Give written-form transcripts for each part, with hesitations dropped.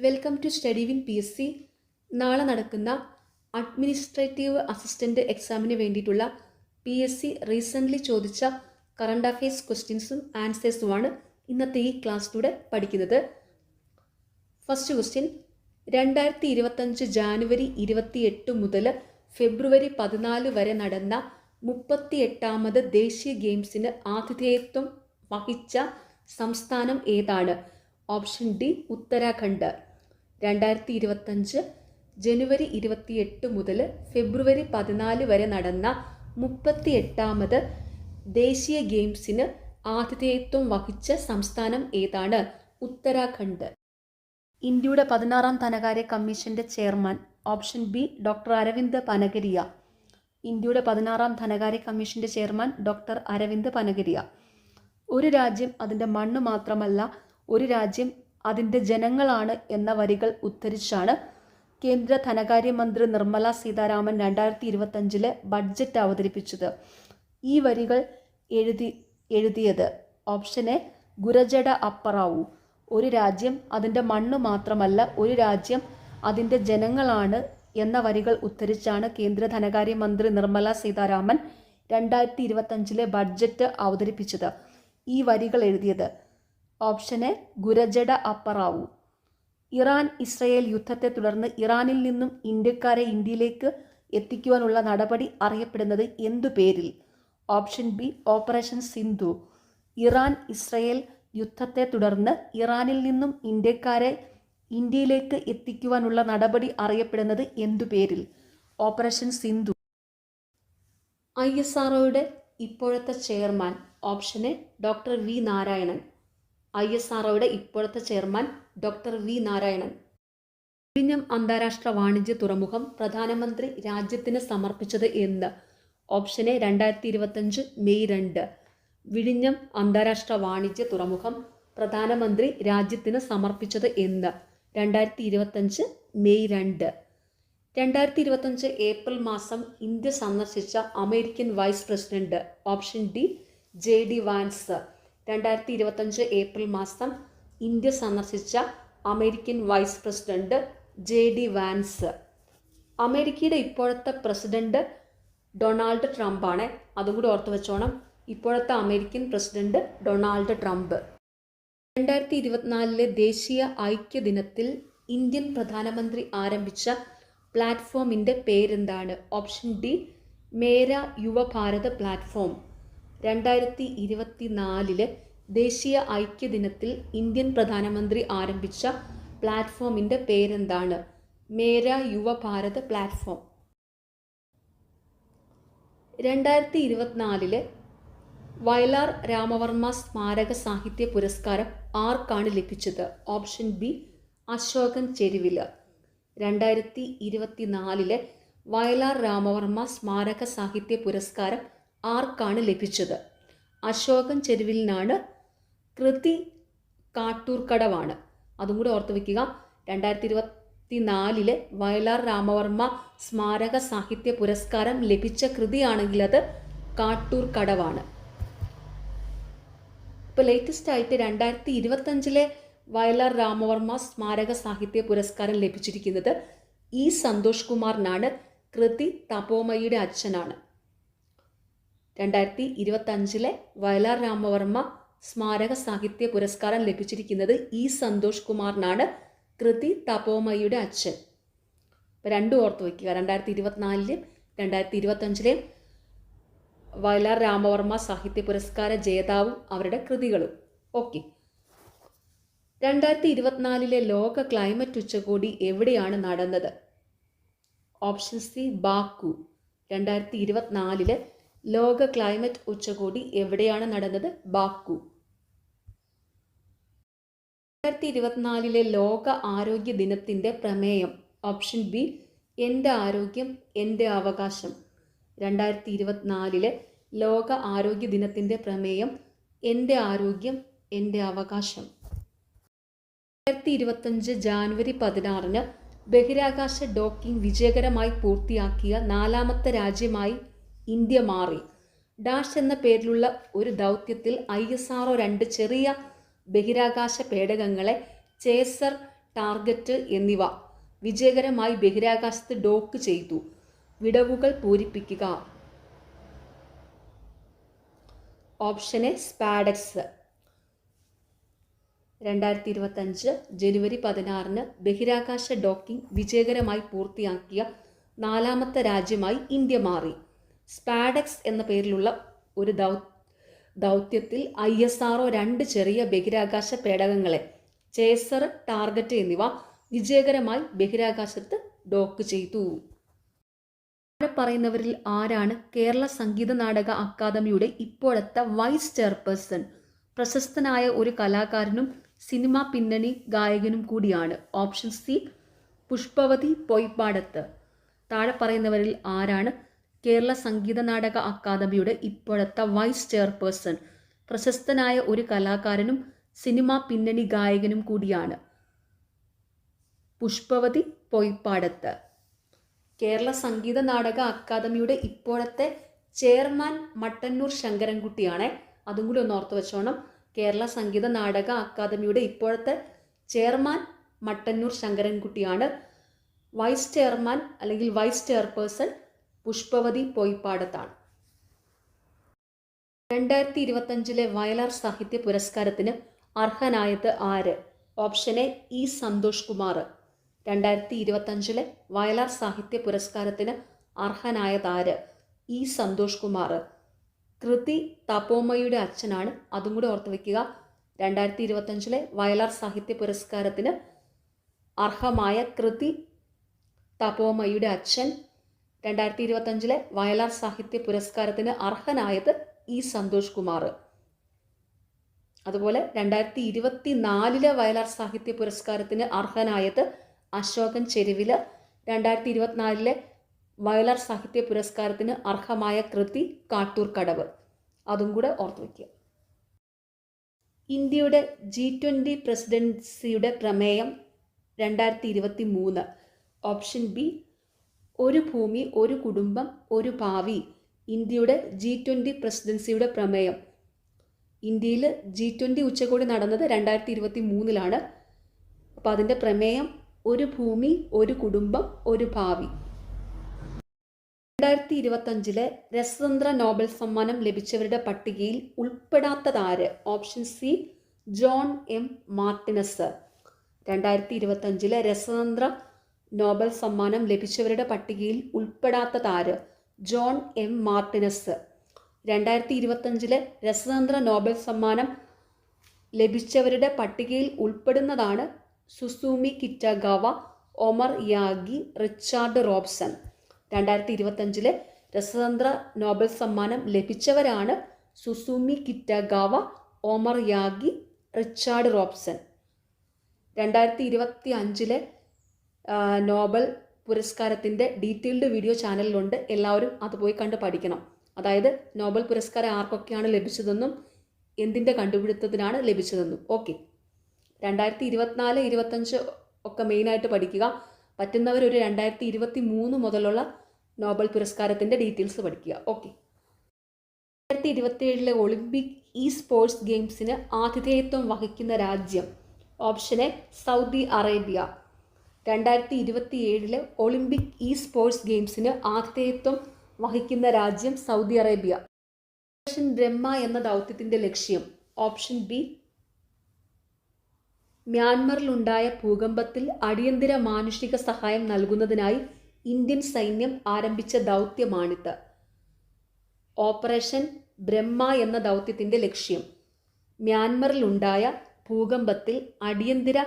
Welcome to study win PSC. നാളെ നടക്കുന്ന administrative assistant എക്സാമിന് വേണ്ടിയിട്ടുള്ള PSC റീസെൻ്റ്ലി ചോദിച്ച കറണ്ട് അഫയേഴ്സ് ക്വസ്റ്റ്യൻസും ആൻസേഴ്സുമാണ് ഇന്നത്തെ ഈ ക്ലാസ്സിലൂടെ പഠിക്കുന്നത്. ഫസ്റ്റ് ക്വസ്റ്റ്യൻ, 2025 ജാനുവരി 28 മുതൽ ഫെബ്രുവരി 14 വരെ നടന്ന 38ാമത് ദേശീയ ഗെയിംസിന് ആതിഥേയത്വം വഹിച്ച സംസ്ഥാനം ഏതാണ്? Option D Uttarakhand. 2025 ജനുവരി 28 മുതൽ ഫെബ്രുവരി 14 വരെ നടന്ന 38ാമത് ദേശീയ ഗെയിംസിന് ആതിഥേയത്വം വഹിച്ച സംസ്ഥാനം ഏതാണ്? ഉത്തരാഖണ്ഡ്. ഇന്ത്യയുടെ 16ാം ധനകാര്യ കമ്മീഷന്റെ chairman? Option B doctor Aravind Panagariya. ഇന്ത്യയുടെ 16ാം ധനകാര്യ കമ്മീഷന്റെ ചെയർമാൻ ഡോക്ടർ അരവിന്ദ് പനഗരിയ. ഒരു രാജ്യം അതിൻ്റെ മണ്ണ് മാത്രമല്ല, ഒരു രാജ്യം അതിൻ്റെ ജനങ്ങളാണ് എന്ന വരികൾ ഉദ്ധരിച്ചാണ് കേന്ദ്ര ധനകാര്യമന്ത്രി നിർമ്മല സീതാരാമൻ 2025 ബഡ്ജറ്റ് അവതരിപ്പിച്ചത്. ഈ വരികൾ എഴുതിയത് ഓപ്ഷൻ എ ഗുരജട അപ്പറാവു. ഒരു രാജ്യം അതിൻ്റെ മണ്ണ് മാത്രമല്ല, ഒരു രാജ്യം അതിൻ്റെ ജനങ്ങളാണ് എന്ന വരികൾ ഉദ്ധരിച്ചാണ് കേന്ദ്ര ധനകാര്യമന്ത്രി നിർമ്മല സീതാരാമൻ 2025 ബഡ്ജറ്റ് അവതരിപ്പിച്ചത്. ഈ വരികൾ എഴുതിയത് option A ഗുരജട Apparao. Iran Israel യുദ്ധത്തെ തുടർന്ന് ഇറാനിൽ നിന്നും ഇന്ത്യക്കാരെ ഇന്ത്യയിലേക്ക് എത്തിക്കുവാനുള്ള നടപടി അറിയപ്പെടുന്നത് എന്തു പേരിൽ? Option B operation Sindhu. Iran Israel യുദ്ധത്തെ തുടർന്ന് ഇറാനിൽ നിന്നും ഇന്ത്യക്കാരെ ഇന്ത്യയിലേക്ക് എത്തിക്കുവാനുള്ള നടപടി അറിയപ്പെടുന്നത് എന്തു പേരിൽ? ഓപ്പറേഷൻ സിന്ധു. ISROയുടെ ഇപ്പോഴത്തെ chairman? Option A doctor V Narayanan. ISROയുടെ ഇപ്പോഴത്തെ ചെയർമാൻ ഡോക്ടർ വി നാരായണൻ. വിഴിഞ്ഞം അന്താരാഷ്ട്ര വാണിജ്യ തുറമുഖം പ്രധാനമന്ത്രി രാജ്യത്തിന് സമർപ്പിച്ചത് എന്ന്? Option A 2025 May 2. വിഴിഞ്ഞം അന്താരാഷ്ട്ര വാണിജ്യ തുറമുഖം പ്രധാനമന്ത്രി രാജ്യത്തിന് സമർപ്പിച്ചത് എന്ന്? 2025 മെയ് 2. 2025 ഏപ്രിൽ മാസം ഇന്ത്യ സന്ദർശിച്ച American vice president? Option D JD Vance. 2025 April മാസം ഇന്ത്യ സന്ദർശിച്ച American vice president JD Vance. അമേരിക്കയുടെ ഇപ്പോഴത്തെ പ്രസിഡന്റ് ഡൊണാൾഡ് ട്രംപ് ആണ്. അതും കൂടി ഓർത്ത് വെച്ചോണം. ഇപ്പോഴത്തെ അമേരിക്കൻ പ്രസിഡന്റ് ഡൊണാൾഡ് ട്രംപ്. 2024 ദേശീയ ഐക്യദിനത്തിൽ ഇന്ത്യൻ പ്രധാനമന്ത്രി ആരംഭിച്ച പ്ലാറ്റ്ഫോമിൻ്റെ പേരെന്താണ്? Option D Mera Yuva Bharat platform. 2024 ദേശീയ ഐക്യദിനത്തിൽ ഇന്ത്യൻ പ്രധാനമന്ത്രി ആരംഭിച്ച പ്ലാറ്റ്ഫോമിൻ്റെ പേരെന്താണ്? മേര യുവഭാരത് പ്ലാറ്റ്ഫോം. 2024 വയലാർ രാമവർമ്മ സ്മാരക സാഹിത്യ പുരസ്കാരം ആർക്കാണ് ലഭിച്ചത്? Option B Ashokan Cheruvil. 2024 വയലാർ രാമവർമ്മ സ്മാരക സാഹിത്യ പുരസ്കാരം ആർക്കാണ് ലഭിച്ചത്? അശോകൻ ചെരുവിലിനാണ്. കൃതി കാട്ടൂർക്കടവാണ്. അതും കൂടി ഓർത്ത് വയ്ക്കുക. 2024 വയലാർ രാമവർമ്മ സ്മാരക സാഹിത്യ പുരസ്കാരം ലഭിച്ച കൃതിയാണെങ്കിൽ അത് കാട്ടൂർക്കടവാണ്. ഇപ്പോൾ ലേറ്റസ്റ്റ് ആയിട്ട് 2025 വയലാർ രാമവർമ്മ സ്മാരക സാഹിത്യ പുരസ്കാരം ലഭിച്ചിരിക്കുന്നത് E സന്തോഷ് കുമാറിനാണ്. കൃതി തപോമയിയുടെ അച്ഛനാണ്. 2025 വയലാർ രാമവർമ്മ സ്മാരക സാഹിത്യ പുരസ്കാരം ലഭിച്ചിരിക്കുന്നത് E സന്തോഷ് കുമാറിനാണ്. കൃതി തപോമയിയുടെ അച്ഛൻ. ഇപ്പോൾ രണ്ടും ഓർത്ത് വയ്ക്കുക. 2024 2025 വയലാർ രാമവർമ്മ സാഹിത്യ പുരസ്കാര ജേതാവും അവരുടെ കൃതികളും. ഓക്കെ. 2024 ലോക ക്ലൈമറ്റ് ഉച്ചകോടി എവിടെയാണ് നടന്നത്? Option C Baku. 2024 ലോക ക്ലൈമറ്റ് ഉച്ചകോടി എവിടെയാണ് നടന്നത്? ബാക്കു. 2024 ലോക ആരോഗ്യ ദിനത്തിൻ്റെ പ്രമേയം? ഓപ്ഷൻ ബി എൻ്റെ ആരോഗ്യം എൻ്റെ അവകാശം. 2024 ലോക ആരോഗ്യ ദിനത്തിൻ്റെ പ്രമേയം എൻ്റെ ആരോഗ്യം എൻ്റെ അവകാശം. 2025 ജാനുവരി 16 ബഹിരാകാശ ഡോക്കിംഗ് വിജയകരമായി പൂർത്തിയാക്കിയ 4ാമത്തെ രാജ്യമായി ഇന്ത്യ മാറി. ഡാഷ് എന്ന പേരിലുള്ള ഒരു ദൗത്യത്തിൽ ISRO 2 ചെറിയ ബഹിരാകാശ പേടകങ്ങളെ ചേസർ ടാർഗറ്റ് എന്നിവ വിജയകരമായി ബഹിരാകാശത്ത് ഡോക്ക് ചെയ്തു. വിടവുകൾ പൂരിപ്പിക്കുക. Option A SpaDeX. 2025 ജനുവരി 16 ബഹിരാകാശ ഡോക്കിംഗ് വിജയകരമായി പൂർത്തിയാക്കിയ 4ാമത്തെ രാജ്യമായി ഇന്ത്യ മാറി. സ്പാഡെക്സ് എന്ന പേരിലുള്ള ഒരു ദൗത്യത്തിൽ ISRO 2 ചെറിയ ബഹിരാകാശ പേടകങ്ങളെ ചേസർ, ടാർഗറ്റ് എന്നിവ വിജയകരമായി ബഹിരാകാശത്ത് ഡോക്ക് ചെയ്തു. പറയുന്നവരിൽ ആരാണ് കേരള സംഗീത നാടക അക്കാദമിയുടെ ഇപ്പോഴത്തെ വൈസ് ചെയർപേഴ്സൺ? പ്രശസ്തനായ ഒരു കലാകാരനും സിനിമാ പിന്നണി ഗായകനും കൂടിയാണ്. Option C Pushpavathi Poipadath. താഴെ പറയുന്നവരിൽ ആരാണ് കേരള സംഗീത നാടക അക്കാദമിയുടെ ഇപ്പോഴത്തെ വൈസ് ചെയർപേഴ്സൺ? പ്രശസ്തനായ ഒരു കലാകാരനും സിനിമാ പിന്നണി ഗായകനും കൂടിയാണ്. പുഷ്പവതി പൊയ്പാടത്ത്. കേരള സംഗീത നാടക അക്കാദമിയുടെ ഇപ്പോഴത്തെ ചെയർമാൻ മട്ടന്നൂർ ശങ്കരൻകുട്ടിയാണ്. അതും കൂടി ഒന്ന് ഓർത്ത് വെച്ചോണം. കേരള സംഗീത നാടക അക്കാദമിയുടെ ഇപ്പോഴത്തെ ചെയർമാൻ മട്ടന്നൂർ ശങ്കരൻകുട്ടിയാണ്. വൈസ് ചെയർമാൻ അല്ലെങ്കിൽ വൈസ് ചെയർപേഴ്സൺ പുഷ്പവതി പൊയ്പാടത്താണ്. 2025 വയലാർ സാഹിത്യ പുരസ്കാരത്തിന് അർഹനായത് ആര്? Option A E Santhosh Kumar. 2025 Vayalar സാഹിത്യ പുരസ്കാരത്തിന് അർഹനായത് ആര്? ഇ സന്തോഷ് കുമാർ. കൃതി തപോമയുടെ അച്ഛനാണ്. അതും കൂടി ഓർത്ത് വയ്ക്കുക. 2025 വയലാർ സാഹിത്യ പുരസ്കാരത്തിന് അർഹമായ കൃതി തപോമയുടെ അച്ഛൻ. 2025 വയലാർ സാഹിത്യ പുരസ്കാരത്തിന് അർഹനായത് ഇ സന്തോഷ് കുമാർ. അതുപോലെ 2024 വയലാർ സാഹിത്യ പുരസ്കാരത്തിന് അർഹനായത് അശോകൻ ചെരുവില്. 2024 വയലാർ സാഹിത്യ പുരസ്കാരത്തിന് അർഹമായ കൃതി കാട്ടൂർ കടവ്. അതും കൂടെ ഓർത്തു വയ്ക്കുക. ഇന്ത്യയുടെ G20 പ്രസിഡൻസിയുടെ പ്രമേയം 2023. ഓപ്ഷൻ ബി ഒരു ഭൂമി ഒരു കുടുംബം ഒരു ഭാവി. ഇന്ത്യയുടെ G20 പ്രസിഡൻസിയുടെ പ്രമേയം. ഇന്ത്യയിൽ G20 ഉച്ചകോടി നടന്നത് 2023. അപ്പോൾ അതിൻ്റെ പ്രമേയം ഒരു ഭൂമി ഒരു കുടുംബം ഒരു ഭാവി. 2025 രസതന്ത്ര നോബൽ സമ്മാനം ലഭിച്ചവരുടെ പട്ടികയിൽ ഉൾപ്പെടാത്തതാര്? Option C John M Martinis. 2025 രസതന്ത്ര നോബൽ സമ്മാനം ലഭിച്ചവരുടെ പട്ടികയിൽ ഉൾപ്പെടാത്തതാര്? John M Martinis. 2025 രസതന്ത്ര നോബൽ സമ്മാനം ലഭിച്ചവരുടെ പട്ടികയിൽ ഉൾപ്പെടുന്നതാണ് Susumu Kitagawa, Omar Yaghi, Richard Robson. 2025 രസതന്ത്ര നോബൽ സമ്മാനം ലഭിച്ചവരാണ് Susumu Kitagawa, Omar Yaghi, Richard Robson. 2025 Nobel പുരസ്കാരത്തിൻ്റെ ഡീറ്റെയിൽഡ് വീഡിയോ ചാനലിലുണ്ട്. എല്ലാവരും അത് പോയി കണ്ട് പഠിക്കണം. അതായത് നോബൽ പുരസ്കാരം ആർക്കൊക്കെയാണ് ലഭിച്ചതെന്നും എന്തിൻ്റെ കണ്ടുപിടുത്തത്തിനാണ് ലഭിച്ചതെന്നും. ഓക്കെ, 2024, 2025 ഒക്കെ മെയിനായിട്ട് പഠിക്കുക. പറ്റുന്നവർ ഒരു 2023 മുതലുള്ള നോബൽ പുരസ്കാരത്തിൻ്റെ ഡീറ്റെയിൽസ് പഠിക്കുക. ഓക്കെ. 2027 ഒളിമ്പിക് ഇ സ്പോർട്സ് ഗെയിംസിന് ആതിഥേയത്വം വഹിക്കുന്ന രാജ്യം. Option A Saudi Arabia. 2027 Olympic E sports ഗെയിംസിന് ആതിഥേയത്വം വഹിക്കുന്ന രാജ്യം സൗദി അറേബ്യ. ഓപ്പറേഷൻ ബ്രഹ്മ എന്ന ദൗത്യത്തിൻ്റെ ലക്ഷ്യം. ഓപ്ഷൻ ബി മ്യാൻമറിലുണ്ടായ ഭൂകമ്പത്തിൽ അടിയന്തര മാനുഷിക സഹായം നൽകുന്നതിനായി ഇന്ത്യൻ സൈന്യം ആരംഭിച്ച ദൗത്യമാണിത്. ഓപ്പറേഷൻ ബ്രഹ്മ എന്ന ദൗത്യത്തിൻ്റെ ലക്ഷ്യം മ്യാൻമറിലുണ്ടായ ഭൂകമ്പത്തിൽ അടിയന്തര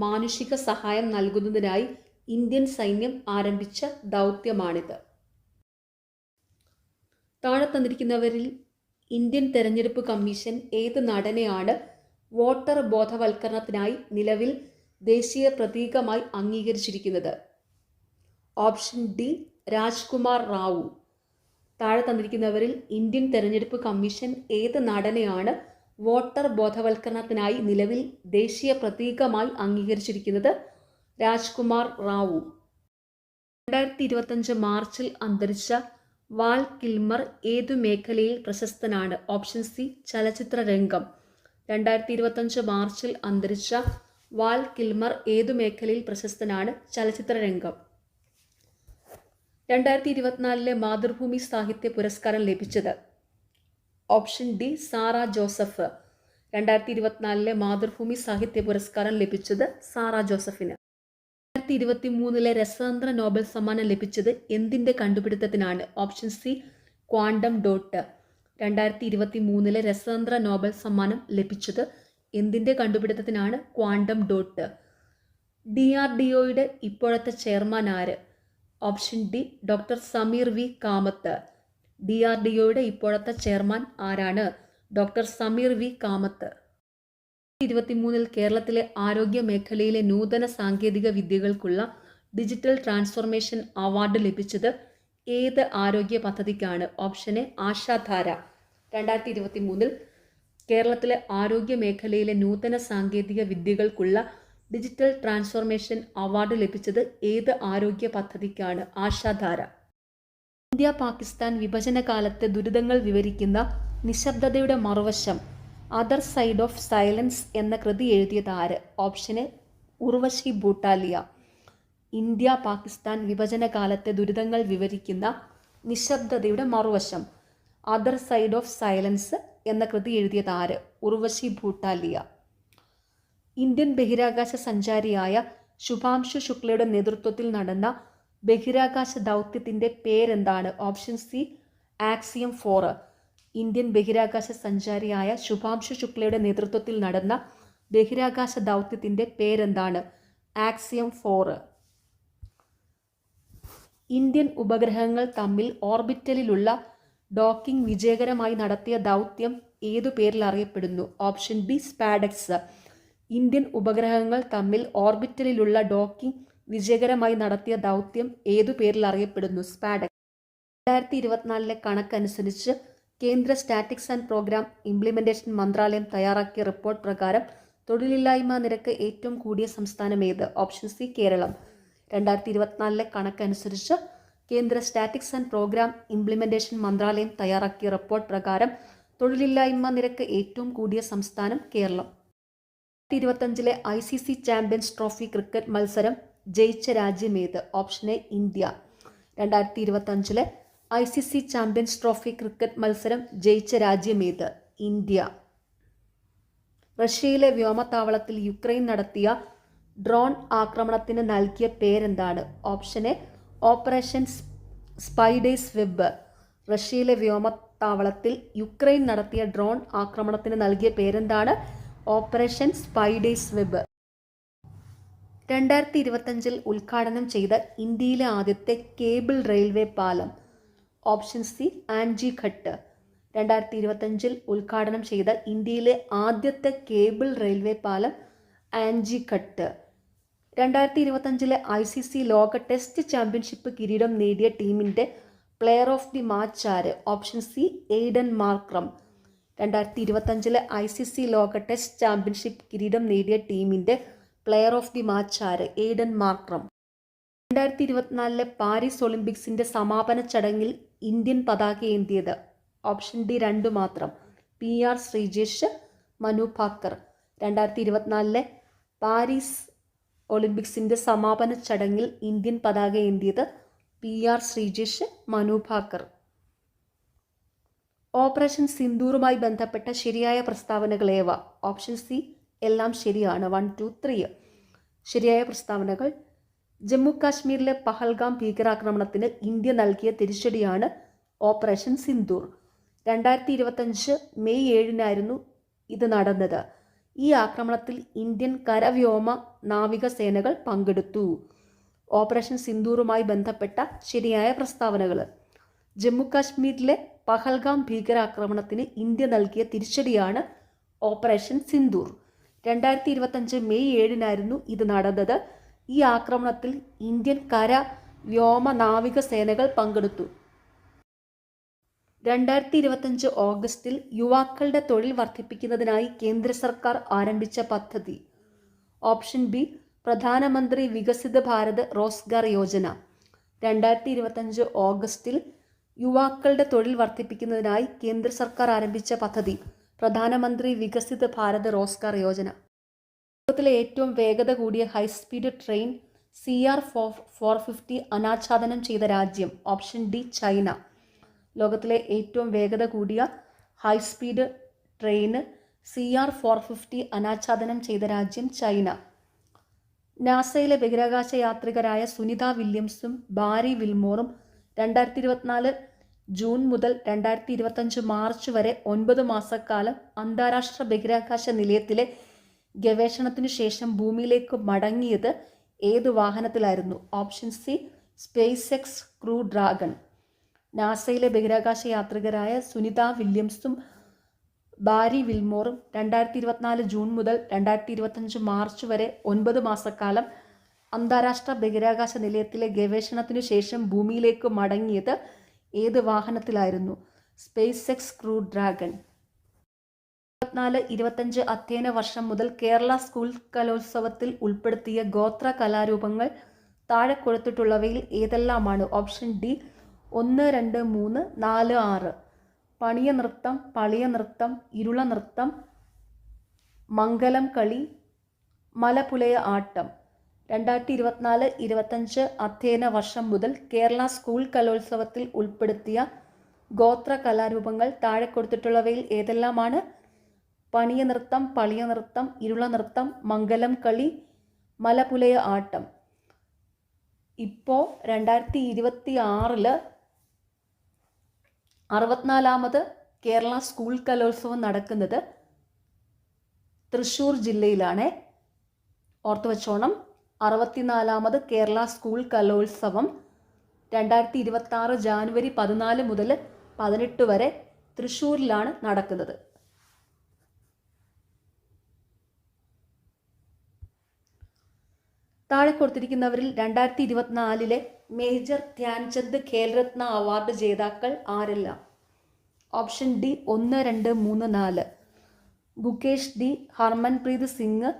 മാനുഷിക സഹായം നൽകുന്നതിനായി ഇന്ത്യൻ സൈന്യം ആരംഭിച്ച ദൗത്യമാണിത്. താഴെ തന്നിരിക്കുന്നവരിൽ ഇന്ത്യൻ തെരഞ്ഞെടുപ്പ് കമ്മീഷൻ ഏത് നടനെയാണ് വോട്ടർ ബോധവൽക്കരണത്തിനായി നിലവിൽ ദേശീയ പ്രതീകമായി അംഗീകരിച്ചിരിക്കുന്നത്? Option D Rajkummar Rao. താഴെ തന്നിരിക്കുന്നവരിൽ ഇന്ത്യൻ തെരഞ്ഞെടുപ്പ് കമ്മീഷൻ ഏത് നടനെയാണ് വോട്ടർ ബോധവൽക്കരണത്തിനായി നിലവിൽ ദേശീയ പ്രതീകമായി അംഗീകരിച്ചിരിക്കുന്നത്? രാജ്കുമാർ റാവു. 2025 മാർച്ചിൽ അന്തരിച്ച വാൽ കിൽമർ ഏതു മേഖലയിൽ പ്രശസ്തനാണ്? ഓപ്ഷൻ സി ചലച്ചിത്ര രംഗം. 2025 മാർച്ചിൽ അന്തരിച്ച വാൽ കിൽമർ ഏതു മേഖലയിൽ പ്രശസ്തനാണ്? ചലച്ചിത്രരംഗം. 2024 മാതൃഭൂമി സാഹിത്യ പുരസ്കാരം ലഭിച്ചത്? Option D Sara Joseph. 2024 മാതൃഭൂമി സാഹിത്യ പുരസ്കാരം ലഭിച്ചത് സാറ ജോസഫിന്. 2023 രസതന്ത്ര നോബൽ സമ്മാനം ലഭിച്ചത് എന്തിൻ്റെ കണ്ടുപിടുത്തത്തിനാണ്? Option C quantum dot. 2023 രസതന്ത്ര നോബൽ സമ്മാനം ലഭിച്ചത് എന്തിൻ്റെ കണ്ടുപിടുത്തത്തിനാണ്? Quantum dot. DRDOയുടെ ഇപ്പോഴത്തെ ചെയർമാൻ ആര്? Option D doctor Sameer V Kamat. DRDOയുടെ ഇപ്പോഴത്തെ ചെയർമാൻ ആരാണ്? Doctor Sameer V Kamath. 2023 കേരളത്തിലെ ആരോഗ്യ മേഖലയിലെ നൂതന സാങ്കേതിക വിദ്യകൾക്കുള്ള ഡിജിറ്റൽ ട്രാൻസ്ഫോർമേഷൻ അവാർഡ് ലഭിച്ചത് ഏത് ആരോഗ്യ പദ്ധതിക്കാണ്? Option A Ashadhara. 2023 കേരളത്തിലെ ആരോഗ്യ മേഖലയിലെ നൂതന സാങ്കേതിക വിദ്യകൾക്കുള്ള ഡിജിറ്റൽ ട്രാൻസ്ഫോർമേഷൻ അവാർഡ് ലഭിച്ചത് ഏത് ആരോഗ്യ പദ്ധതിക്കാണ്? ആശാധാര. ഇന്ത്യ പാകിസ്ഥാൻ വിഭജന കാലത്തെ ദുരിതങ്ങൾ വിവരിക്കുന്ന നിശബ്ദതയുടെ മറുവശം അതർ സൈഡ് ഓഫ് സൈലൻസ് എന്ന കൃതി എഴുതിയത് ആര്? Option A Urvashi Butalia. India Pakistan വിഭജന കാലത്തെ ദുരിതങ്ങൾ വിവരിക്കുന്ന നിശബ്ദതയുടെ മറുവശം അതർ സൈഡ് ഓഫ് സൈലൻസ് എന്ന കൃതി എഴുതിയത് ആര്? ഉർവശി ഭൂട്ടാലിയ. ഇന്ത്യൻ ബഹിരാകാശ സഞ്ചാരിയായ ശുഭാംശു ശുക്ലയുടെ നേതൃത്വത്തിൽ നടന്ന ബഹിരാകാശ ദൗത്യത്തിൻ്റെ പേരെന്താണ്? Option C axiom 4. ഇന്ത്യൻ ബഹിരാകാശ സഞ്ചാരിയായ ശുഭാംശു ശുക്ലയുടെ നേതൃത്വത്തിൽ നടന്ന ബഹിരാകാശ ദൗത്യത്തിൻ്റെ പേരെന്താണ്? ആക്സിയം 4. ഇന്ത്യൻ ഉപഗ്രഹങ്ങൾ തമ്മിൽ ഓർബിറ്റലിലുള്ള ഡോക്കിംഗ് വിജയകരമായി നടത്തിയ ദൗത്യം ഏതു പേരിൽ അറിയപ്പെടുന്നു? Option B SpaDeX. ഇന്ത്യൻ ഉപഗ്രഹങ്ങൾ തമ്മിൽ ഓർബിറ്റലിലുള്ള ഡോക്കിംഗ് വിജയകരമായി നടത്തിയ ദൗത്യം ഏതു പേരിൽ അറിയപ്പെടുന്നു? സ്പാഡെക്സ്. 2024 കണക്കനുസരിച്ച് കേന്ദ്ര സ്റ്റാറ്റിക്സ് ആൻഡ് പ്രോഗ്രാം ഇംപ്ലിമെൻറ്റേഷൻ മന്ത്രാലയം തയ്യാറാക്കിയ റിപ്പോർട്ട് പ്രകാരം തൊഴിലില്ലായ്മ നിരക്ക് ഏറ്റവും കൂടിയ സംസ്ഥാനം ഏത്? Option C Keralam. 2024 കണക്കനുസരിച്ച് കേന്ദ്ര സ്റ്റാറ്റിക്സ് ആൻഡ് പ്രോഗ്രാം ഇംപ്ലിമെൻറ്റേഷൻ മന്ത്രാലയം തയ്യാറാക്കിയ റിപ്പോർട്ട് പ്രകാരം തൊഴിലില്ലായ്മ നിരക്ക് ഏറ്റവും കൂടിയ സംസ്ഥാനം Keralam. 2025 ICC champions trophy cricket മത്സരം ജയിച്ച രാജ്യം ഏത്? Option A India. 2025 ICC champions trophy cricket മത്സരം ജയിച്ച രാജ്യം ഏത്? ഇന്ത്യ. റഷ്യയിലെ വ്യോമത്താവളത്തിൽ യുക്രൈൻ നടത്തിയ ഡ്രോൺ ആക്രമണത്തിന് നൽകിയ പേരെന്താണ്? Option A operation spiders web. റഷ്യയിലെ വ്യോമത്താവളത്തിൽ യുക്രൈൻ നടത്തിയ ഡ്രോൺ ആക്രമണത്തിന് നൽകിയ പേരെന്താണ്? Operation spiders web. 2025 ഉദ്ഘാടനം ചെയ്ത ഇന്ത്യയിലെ ആദ്യത്തെ കേബിൾ റെയിൽവേ പാലം? Option C Anji Khad. 2025 ഉദ്ഘാടനം ചെയ്ത ഇന്ത്യയിലെ ആദ്യത്തെ കേബിൾ റെയിൽവേ പാലം ആൻജി ഘട്ട്. 2025 ICC ലോക ടെസ്റ്റ് ചാമ്പ്യൻഷിപ്പ് കിരീടം നേടിയ ടീമിൻ്റെ പ്ലെയർ ഓഫ് ദി മാച്ച് ആര്? Option C Aiden Markram. 2025 ICC ലോക ടെസ്റ്റ് ചാമ്പ്യൻഷിപ്പ് കിരീടം നേടിയ ടീമിൻ്റെ പ്ലെയർ ഓഫ് ദി മാച്ച് ആര്? Aiden Markram. 2024 പാരീസ് ഒളിമ്പിക്സിൻ്റെ സമാപന ചടങ്ങിൽ ഇന്ത്യൻ പതാക ഏന്തിയത്? ഓപ്ഷൻ ഡി 2 മാത്രം. PR ശ്രീജേഷ്, മനു ഭാക്കർ. 2024 പാരീസ് ഒളിമ്പിക്സിൻ്റെ സമാപന ചടങ്ങിൽ ഇന്ത്യൻ പതാക ഏന്തിയത് PR ശ്രീജേഷ്, മനു ഭാക്കർ. ഓപ്പറേഷൻ സിന്ദൂറുമായി ബന്ധപ്പെട്ട ശരിയായ പ്രസ്താവനകൾ ഏവ? ഓപ്ഷൻ സി എല്ലാം ശരിയാണ്. 1, 2, 3. ശരിയായ പ്രസ്താവനകൾ: ജമ്മു കാശ്മീരിലെ പഹൽഗാം ഭീകരാക്രമണത്തിന് ഇന്ത്യ നൽകിയ തിരിച്ചടിയാണ് ഓപ്പറേഷൻ സിന്ദൂർ. 2025 മെയ് 7 ഇത് നടന്നത്. ഈ ആക്രമണത്തിൽ ഇന്ത്യൻ കരവ്യോമ നാവികസേനകൾ പങ്കെടുത്തു. ഓപ്പറേഷൻ സിന്ദൂറുമായി ബന്ധപ്പെട്ട ശരിയായ പ്രസ്താവനകൾ: ജമ്മു കാശ്മീരിലെ പഹൽഗാം ഭീകരാക്രമണത്തിന് ഇന്ത്യ നൽകിയ തിരിച്ചടിയാണ് ഓപ്പറേഷൻ സിന്ദൂർ. 2025 മെയ് 7 ഇത് നടന്നത്. ഈ ആക്രമണത്തിൽ ഇന്ത്യൻ കര വ്യോമ നാവികസേനകൾ പങ്കെടുത്തു. 2025 ഓഗസ്റ്റിൽ യുവാക്കളുടെ തൊഴിൽ വർദ്ധിപ്പിക്കുന്നതിനായി കേന്ദ്ര സർക്കാർ ആരംഭിച്ച പദ്ധതി? ഓപ്ഷൻ ബി പ്രധാനമന്ത്രി വികസിത ഭാരത് റോസ്ഗാർ യോജന. 2025 ഓഗസ്റ്റിൽ യുവാക്കളുടെ തൊഴിൽ വർദ്ധിപ്പിക്കുന്നതിനായി കേന്ദ്ര സർക്കാർ ആരംഭിച്ച പദ്ധതി പ്രധാനമന്ത്രി വികസിത ഭാരത് റോസ്ഗാർ യോജന. ലോകത്തിലെ ഏറ്റവും വേഗത കൂടിയ ഹൈസ്പീഡ് ട്രെയിൻ CR 450 അനാച്ഛാദനം ചെയ്ത രാജ്യം? Option D China. ലോകത്തിലെ ഏറ്റവും വേഗത കൂടിയ ഹൈസ്പീഡ് ട്രെയിന് CR 450 അനാച്ഛാദനം ചെയ്ത രാജ്യം ചൈന. നാസയിലെ ബഹിരാകാശ യാത്രികരായ സുനിത വില്യംസും ബാരി വിൽമോറും 2024 ജൂൺ മുതൽ 2025 മാർച്ച് വരെ 9 മാസക്കാലം അന്താരാഷ്ട്ര ബഹിരാകാശ നിലയത്തിലെ ഗവേഷണത്തിനു ശേഷം ഭൂമിയിലേക്ക് മടങ്ങിയത് ഏത് വാഹനത്തിലായിരുന്നു? Option C SpaceX Crew Dragon. നാസയിലെ ബഹിരാകാശ യാത്രികരായ സുനിത വില്യംസും ബാരി വിൽമോറും 2024 ജൂൺ മുതൽ 2025 മാർച്ച് വരെ 9 മാസക്കാലം അന്താരാഷ്ട്ര ബഹിരാകാശ നിലയത്തിലെ ഗവേഷണത്തിനു ശേഷം ഭൂമിയിലേക്ക് മടങ്ങിയത് ഏത് വാഹനത്തിലായിരുന്നു? SpaceX Crew Dragon. 24-25 അധ്യയന വർഷം മുതൽ കേരള സ്കൂൾ കലോത്സവത്തിൽ ഉൾപ്പെടുത്തിയ ഗോത്ര കലാരൂപങ്ങൾ താഴെ കൊടുത്തിട്ടുള്ളവയിൽ ഏതെല്ലാമാണ്? Option D 1, 2, 3, 4, 6. പണിയ നൃത്തം, പളിയ നൃത്തം, ഇരുള നൃത്തം, മംഗലം കളി, മലപുലയ ആട്ടം. 2024-25 അധ്യയന വർഷം മുതൽ കേരള സ്കൂൾ കലോത്സവത്തിൽ ഉൾപ്പെടുത്തിയ ഗോത്ര കലാരൂപങ്ങൾ താഴെ കൊടുത്തിട്ടുള്ളവയിൽ ഏതെല്ലാമാണ്? പണിയ നൃത്തം, പളിയ നൃത്തം, ഇരുള നൃത്തം, മംഗലം കളി, മലപുലയ ആട്ടം. ഇപ്പോൾ 2026 64ാമത് കേരള സ്കൂൾ കലോത്സവം നടക്കുന്നത് തൃശ്ശൂർ ജില്ലയിലാണ്. ഓർത്തു വച്ചോണം, 64ാമത് കേരള സ്കൂൾ കലോത്സവം 2026 ജാനുവരി 14 മുതൽ 18 വരെ തൃശ്ശൂരിലാണ് നടക്കുന്നത്. താഴെ കൊടുത്തിരിക്കുന്നവരിൽ 2024 മേജർ ധ്യാൻചന്ദ് ഖേൽരത്ന അവാർഡ് ജേതാക്കൾ ആരെല്ലാം? Option D 1, 2, 3, 4. Gukesh D, Harmanpreet Singh,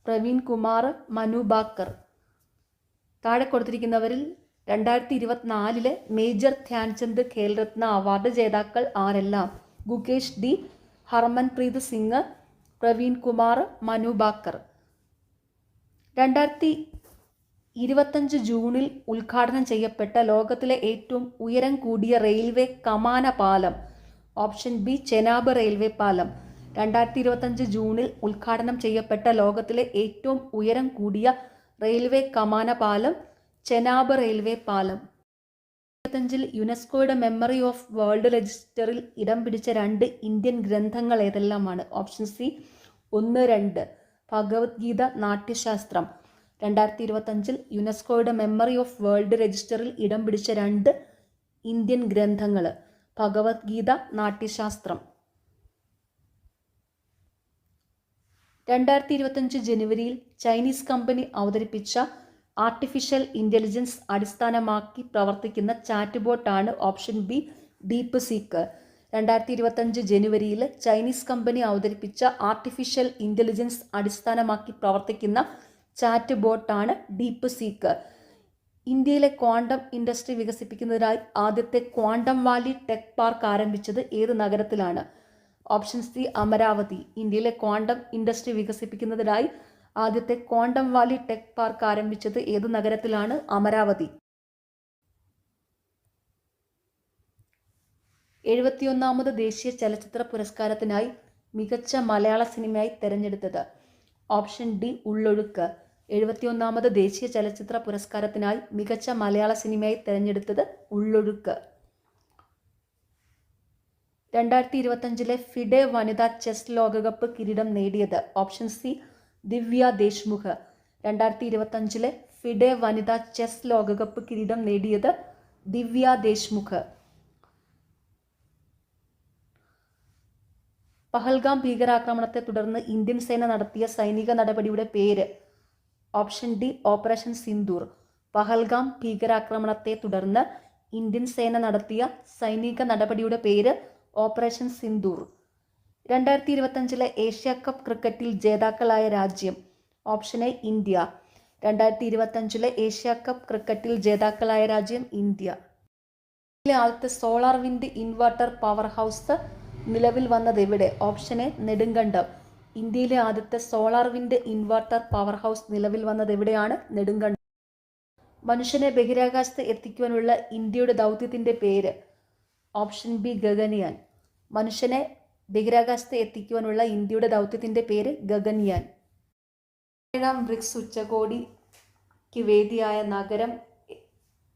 Praveen Kumar, Manu Bhaker. താഴെ കൊടുത്തിരിക്കുന്നവരിൽ 2024 മേജർ ധ്യാൻചന്ദ് ഖേൽരത്ന അവാർഡ് ജേതാക്കൾ ആരെല്ലാം? ഗുകേഷ് ഡി, ഹർമൻപ്രീത് സിംഗ്, പ്രവീൺ കുമാർ, മനു ബാക്കർ. 2025 ജൂണിൽ ഉദ്ഘാടനം ചെയ്യപ്പെട്ട ലോകത്തിലെ ഏറ്റവും ഉയരം കൂടിയ റെയിൽവേ കമാന പാലം? ഓപ്ഷൻ ബി ചെനാബ് റെയിൽവേ പാലം. 2025 ജൂണിൽ ഉദ്ഘാടനം ചെയ്യപ്പെട്ട ലോകത്തിലെ ഏറ്റവും ഉയരം കൂടിയ റെയിൽവേ കമാന പാലം ചെനാബ് റെയിൽവേ പാലം. 2025 യുനെസ്കോയുടെ മെമ്മറി ഓഫ് വേൾഡ് രജിസ്റ്ററിൽ ഇടം പിടിച്ച 2 ഇന്ത്യൻ ഗ്രന്ഥങ്ങൾ ഏതെല്ലാമാണ്? Option C 1, 2. ഭഗവത്ഗീത, നാട്യശാസ്ത്രം. 2025 യുനെസ്കോയുടെ മെമ്മറി ഓഫ് വേൾഡ് രജിസ്റ്ററിൽ ഇടം പിടിച്ച 2 ഇന്ത്യൻ ഗ്രന്ഥങ്ങൾ ഭഗവത്ഗീത, നാട്യശാസ്ത്രം. 2025 ജനുവരിയിൽ ചൈനീസ് കമ്പനി അവതരിപ്പിച്ച ആർട്ടിഫിഷ്യൽ ഇൻ്റലിജൻസ് അടിസ്ഥാനമാക്കി പ്രവർത്തിക്കുന്ന ചാറ്റ് ബോട്ടാണ് ഓപ്ഷൻ ബി ഡീപ്പ് സീക്ക്. 2025 ജനുവരിയിൽ ചൈനീസ് കമ്പനി അവതരിപ്പിച്ച ആർട്ടിഫിഷ്യൽ ഇൻ്റലിജൻസ് അടിസ്ഥാനമാക്കി പ്രവർത്തിക്കുന്ന ചാറ്റ് ബോട്ടാണ് ഡീപ്പ് സീക്ക്. ഇന്ത്യയിലെ ക്വാണ്ടം ഇൻഡസ്ട്രി വികസിപ്പിക്കുന്നതിനായി ആദ്യത്തെ ക്വാണ്ടം വാലി ടെക് പാർക്ക് ആരംഭിച്ചത് ഏത് നഗരത്തിലാണ്? Option C Amaravati. ഇന്ത്യയിലെ ക്വാണ്ടം ഇൻഡസ്ട്രി വികസിപ്പിക്കുന്നതിനായി ആദ്യത്തെ ക്വാണ്ടം വാലി ടെക് പാർക്ക് ആരംഭിച്ചത് ഏത് നഗരത്തിലാണ്? അമരാവതി. 71ാമത് ദേശീയ ചലച്ചിത്ര പുരസ്കാരത്തിനായി മികച്ച മലയാള സിനിമയായി തിരഞ്ഞെടുത്തത്? Option D Ullozhukku. 71ാമത് ദേശീയ ചലച്ചിത്ര പുരസ്കാരത്തിനായി മികച്ച മലയാള സിനിമയായി തിരഞ്ഞെടുത്തത് ഉള്ളൊഴുക്ക്. 2025 ഫിഡെ വനിതാ ചെസ് ലോകകപ്പ് കിരീടം നേടിയത്? ഓപ്ഷൻ സി ദിവ്യ ദേശ്മുഖ്. 2025 ഫിഡെ വനിതാ ചെസ് ലോകകപ്പ് കിരീടം നേടിയത് ദിവ്യ ദേശ്മുഖ്. പഹൽഗാം ഭീകരാക്രമണത്തെ തുടർന്ന് ഇന്ത്യൻ സേന നടത്തിയ സൈനിക നടപടിയുടെ പേര്? Option D operation Sindoor. Pahalgam ഭീകരാക്രമണത്തെ തുടർന്ന് ഇന്ത്യൻ സേന നടത്തിയ സൈനിക നടപടിയുടെ പേര് ഓപ്പറേഷൻ സിന്ദൂർ. 2025 ഏഷ്യ കപ്പ് ക്രിക്കറ്റിൽ ജേതാക്കളായ രാജ്യം? Option A India. 2025 Asia cup ക്രിക്കറ്റിൽ ജേതാക്കളായ രാജ്യം ഇന്ത്യ. ആദ്യത്തെ solar wind inverter power house നിലവിൽ വന്നത് എവിടെ? Option A Nedumkandam. ഇന്ത്യയിലെ ആദ്യത്തെ solar wind inverter power house നിലവിൽ വന്നത് എവിടെയാണ്? നെടുങ്കണ്ടം. മനുഷ്യനെ ബഹിരാകാശത്ത് എത്തിക്കുവാനുള്ള ഇന്ത്യയുടെ ദൗത്യത്തിന്റെ പേര്? Option B Gaganyaan. മനുഷ്യനെ ബഹിരാകാശത്ത് എത്തിക്കുവാനുള്ള ഇന്ത്യയുടെ ദൗത്യത്തിന്റെ പേര് ഗഗൻയാൻ. 17ാം ബ്രിക്സ് ഉച്ചകോടിക്ക് വേദിയായ നഗരം?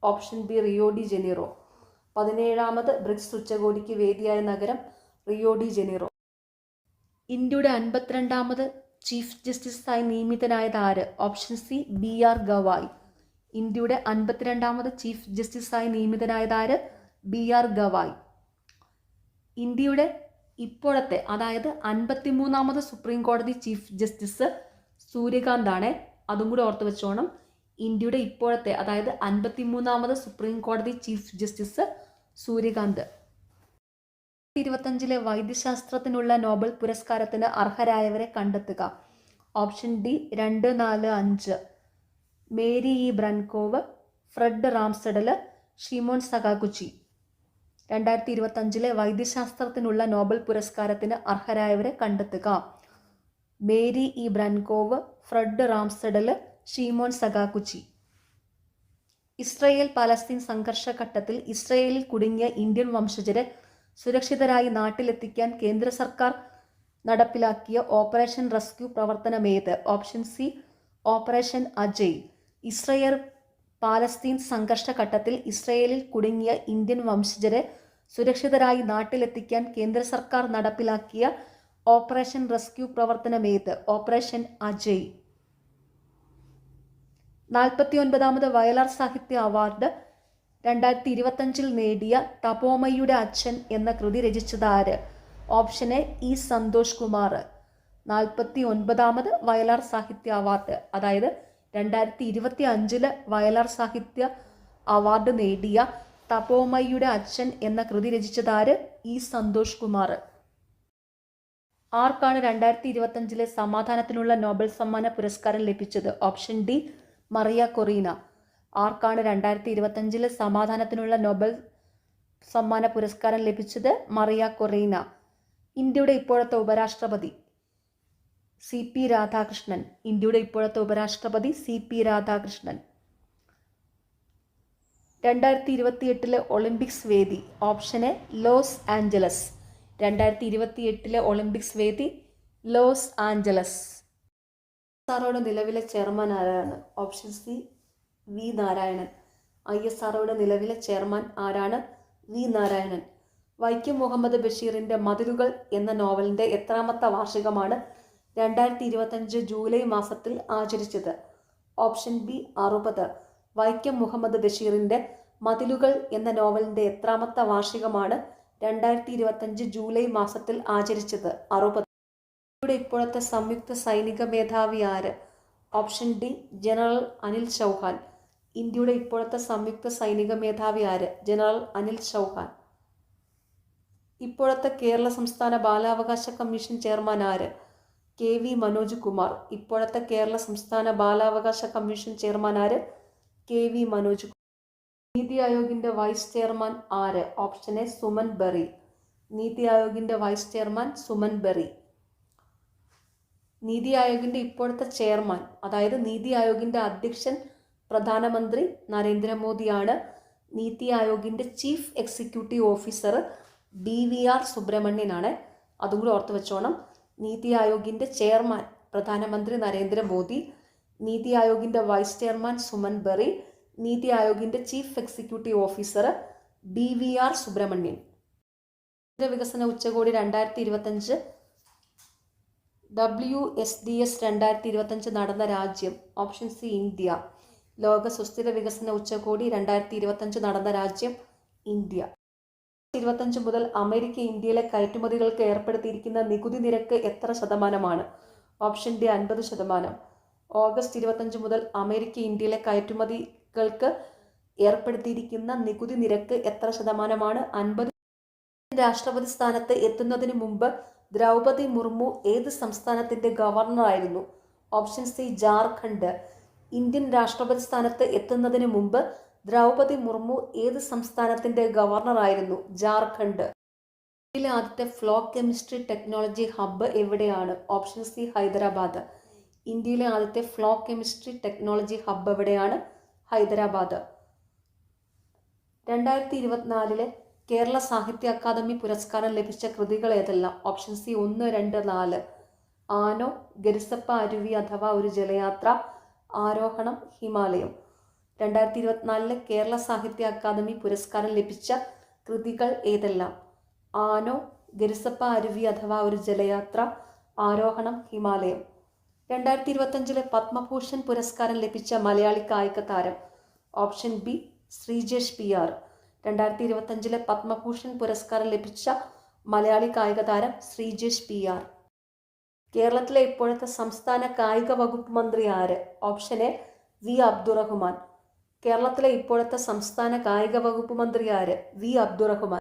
Option B Rio de Janeiro. 17ാമത് ബ്രിക്സ് ഉച്ചകോടിക്ക് വേദിയായ നഗരം റിയോ ഡി ജനീറോ. ഇന്ത്യയുടെ 52ാമത് ചീഫ് ജസ്റ്റിസായി നിയമിതനായത് ആര്? Option C BR Gavai. ഇന്ത്യയുടെ 52ാമത് ചീഫ് ജസ്റ്റിസായി നിയമിതനായത് ആര്? BR ഗവായ്. ഇന്ത്യയുടെ ഇപ്പോഴത്തെ അതായത് 53ാമത് സുപ്രീം കോടതി ചീഫ് ജസ്റ്റിസ് സൂര്യകാന്ത് ആണ്. അതും കൂടി ഓർത്ത് വെച്ചോണം. ഇന്ത്യയുടെ ഇപ്പോഴത്തെ അതായത് 53ാമത് സുപ്രീം കോടതി ചീഫ് ജസ്റ്റിസ് സൂര്യകാന്ത്. 2025 വൈദ്യശാസ്ത്രത്തിനുള്ള നോബൽ പുരസ്കാരത്തിന് അർഹരായവരെ കണ്ടെത്തുക. Option D 2, 4, 5. Mary E Brunkow, Fred Ramsdell, Shimon Sakaguchi. 2025 വൈദ്യശാസ്ത്രത്തിനുള്ള നോബൽ പുരസ്കാരത്തിന് അർഹരായവരെ കണ്ടെത്തുക. Mary E Brunkow, Fred Ramsdell, Shimon Sakaguchi. Israel Palestine സംഘർഷഘട്ടത്തിൽ ഇസ്രയേലിൽ കുടുങ്ങിയ ഇന്ത്യൻ വംശജരെ സുരക്ഷിതരായി നാട്ടിലെത്തിക്കാൻ കേന്ദ്ര സർക്കാർ നടപ്പിലാക്കിയ operation rescue പ്രവർത്തനമേത്? Option C operation Ajay. Israel Palestine സംഘർഷഘട്ടത്തിൽ ഇസ്രയേലിൽ കുടുങ്ങിയ ഇന്ത്യൻ വംശജരെ സുരക്ഷിതരായി നാട്ടിലെത്തിക്കാൻ കേന്ദ്ര സർക്കാർ നടപ്പിലാക്കിയ ഓപ്പറേഷൻ റെസ്ക്യൂ പ്രവർത്തനമേത്? ഓപ്പറേഷൻ അജയ്. 49ാമത് വയലാർ സാഹിത്യ അവാർഡ് 2025 നേടിയ തപോമയുടെ അച്ഛൻ എന്ന കൃതി രചിച്ചത് ആര്? Option A E Santhosh Kumar. 49ാമത് വയലാർ സാഹിത്യ അവാർഡ് അതായത് 2025 വയലാർ സാഹിത്യ അവാർഡ് നേടിയ തപോമയുടെ അച്ഛൻ എന്ന കൃതി രചിച്ചത് ആര്? ഇ സന്തോഷ് കുമാർ. ആർക്കാണ് 2025 സമാധാനത്തിനുള്ള നോബൽ സമ്മാന പുരസ്കാരം ലഭിച്ചത്? Option D Maria Corina. ആർക്കാണ് 2025 സമാധാനത്തിനുള്ള നോബൽ സമ്മാന പുരസ്കാരം ലഭിച്ചത്? Maria Corina. ഇന്ത്യയുടെ ഇപ്പോഴത്തെ ഉപരാഷ്ട്രപതി? CP രാധാകൃഷ്ണൻ. ഇന്ത്യയുടെ ഇപ്പോഴത്തെ ഉപരാഷ്ട്രപതി CP രാധാകൃഷ്ണൻ. 2028 ഒളിമ്പിക്സ് വേദി? Option A Los Angeles. 2028 Olympics വേദി ലോസ് ആഞ്ചലസ്. ISROയുടെ നിലവിലെ ചെയർമാൻ ആരാണ്? Option C V Narayanan. ISROയുടെ നിലവിലെ ചെയർമാൻ ആരാണ്? വി നാരായണൻ. വൈക്കം മുഹമ്മദ് ബഷീറിന്റെ മതിലുകൾ എന്ന നോവലിന്റെ എത്രാമത്തെ വാർഷികമാണ് 2025 ജൂലൈ മാസത്തിൽ ആചരിച്ചത്? Option B 60. വൈക്കം മുഹമ്മദ് ബഷീറിന്റെ മതിലുകൾ എന്ന നോവലിന്റെ എത്രാമത്തെ വാർഷികമാണ് 2025 ജൂലൈ മാസത്തിൽ ആചരിച്ചത്? 60. ഇന്ത്യയുടെ ഇപ്പോഴത്തെ സംയുക്ത സൈനിക മേധാവി ആര്? Option D general Anil Chauhan. ഇന്ത്യയുടെ ഇപ്പോഴത്തെ സംയുക്ത സൈനിക മേധാവി ആര്? ജനറൽ അനിൽ ചൗഹാൻ. ഇപ്പോഴത്തെ കേരള സംസ്ഥാന ബാലാവകാശ കമ്മീഷൻ ചെയർമാൻ ആര്? KV മനോജ് കുമാർ. ഇപ്പോഴത്തെ കേരള സംസ്ഥാന ബാലാവകാശ കമ്മീഷൻ ചെയർമാൻ ആര്? KV മനോജ് കുമാർ. നീതി ആയോഗിന്റെ വൈസ് ചെയർമാൻ ആര്? Option A Suman Bery. നീതി ആയോഗിന്റെ വൈസ് ചെയർമാൻ സുമൻ ബെറി. നീതി ആയോഗിന്റെ ഇപ്പോഴത്തെ ചെയർമാൻ അതായത് നീതി ആയോഗിന്റെ അധ്യക്ഷൻ പ്രധാനമന്ത്രി നരേന്ദ്രമോദിയാണ്. നീതി ആയോഗിന്റെ ചീഫ് എക്സിക്യൂട്ടീവ് ഓഫീസർ BVR സുബ്രഹ്മണ്യനാണ്. അതും കൂടി ഓർത്ത് വെച്ചോണം. നീതി ആയോഗിന്റെ ചെയർമാൻ പ്രധാനമന്ത്രി നരേന്ദ്രമോദി, നീതി ആയോഗിന്റെ വൈസ് ചെയർമാൻ സുമൻ ബെറി, നീതി ആയോഗിന്റെ chief executive officer BVR Subrahmanyam. വികസന ഉച്ചകോടി 2025 WSDS 2025 നടന്ന രാജ്യം? Option C India. ലോക സുസ്ഥിര വികസന ഉച്ചകോടി 2025 നടന്ന രാജ്യം ഇന്ത്യ. 2025 മുതൽ അമേരിക്ക ഇന്ത്യയിലെ കയറ്റുമതികൾക്ക് ഏർപ്പെടുത്തിയിരിക്കുന്ന നികുതി നിരക്ക് എത്ര ശതമാനമാണ്? Option D 50%. ഓഗസ്റ്റ് 25 മുതൽ അമേരിക്ക ഇന്ത്യയിലെ കയറ്റുമതികൾക്ക് ഏർപ്പെടുത്തിയിരിക്കുന്ന നികുതി നിരക്ക് എത്ര ശതമാനമാണ്? 50%. രാഷ്ട്രപതി സ്ഥാനത്ത് എത്തുന്നതിന് മുമ്പ് ദ്രൗപദി മുർമു ഏത് സംസ്ഥാനത്തിന്റെ ഗവർണറായിരുന്നു? Option C Jharkhand. ഇന്ത്യൻ രാഷ്ട്രപതി സ്ഥാനത്ത് എത്തുന്നതിന് മുമ്പ് ദ്രൗപദി മുർമു ഏത് സംസ്ഥാനത്തിന്റെ ഗവർണറായിരുന്നു? ജാർഖണ്ഡ്. ഇന്ത്യയിലെ ആദ്യത്തെ ഫ്ലോ കെമിസ്ട്രി ടെക്നോളജി ഹബ്ബ് എവിടെയാണ്? Option C Hyderabad. ഇന്ത്യയിലെ ആദ്യത്തെ ഫ്ലോ കെമിസ്ട്രി ടെക്നോളജി ഹബ്ബ് എവിടെയാണ്? ഹൈദരാബാദ്. 2024 കേരള സാഹിത്യ അക്കാദമി പുരസ്കാരം ലഭിച്ച കൃതികൾ ഏതെല്ലാം? Option C 1, 2, 4. ആനോ, ഗരിസപ്പ അരുവി അഥവാ ഒരു ജലയാത്ര, ആരോഹണം, ഹിമാലയം. 2024 കേരള സാഹിത്യ അക്കാദമി പുരസ്കാരം ലഭിച്ച കൃതികൾ ഏതെല്ലാം? ആനോ, ഗരിസപ്പ അരുവി അഥവാ ഒരു ജലയാത്ര, ആരോഹണം, ഹിമാലയം. 2025 പത്മഭൂഷൺ പുരസ്കാരം ലഭിച്ച മലയാളി കായിക താരം? Option B Sreejesh PR. 2025 Padma Bhushan പുരസ്കാരം ലഭിച്ച മലയാളി കായിക താരം ശ്രീജേഷ് PR. കേരളത്തിലെ ഇപ്പോഴത്തെ സംസ്ഥാന കായിക വകുപ്പ് മന്ത്രി ആര്? Option A V Abdurahiman. കേരളത്തിലെ ഇപ്പോഴത്തെ സംസ്ഥാന കായിക വകുപ്പ് മന്ത്രി ആര്? വി അബ്ദുറഹ്മാൻ.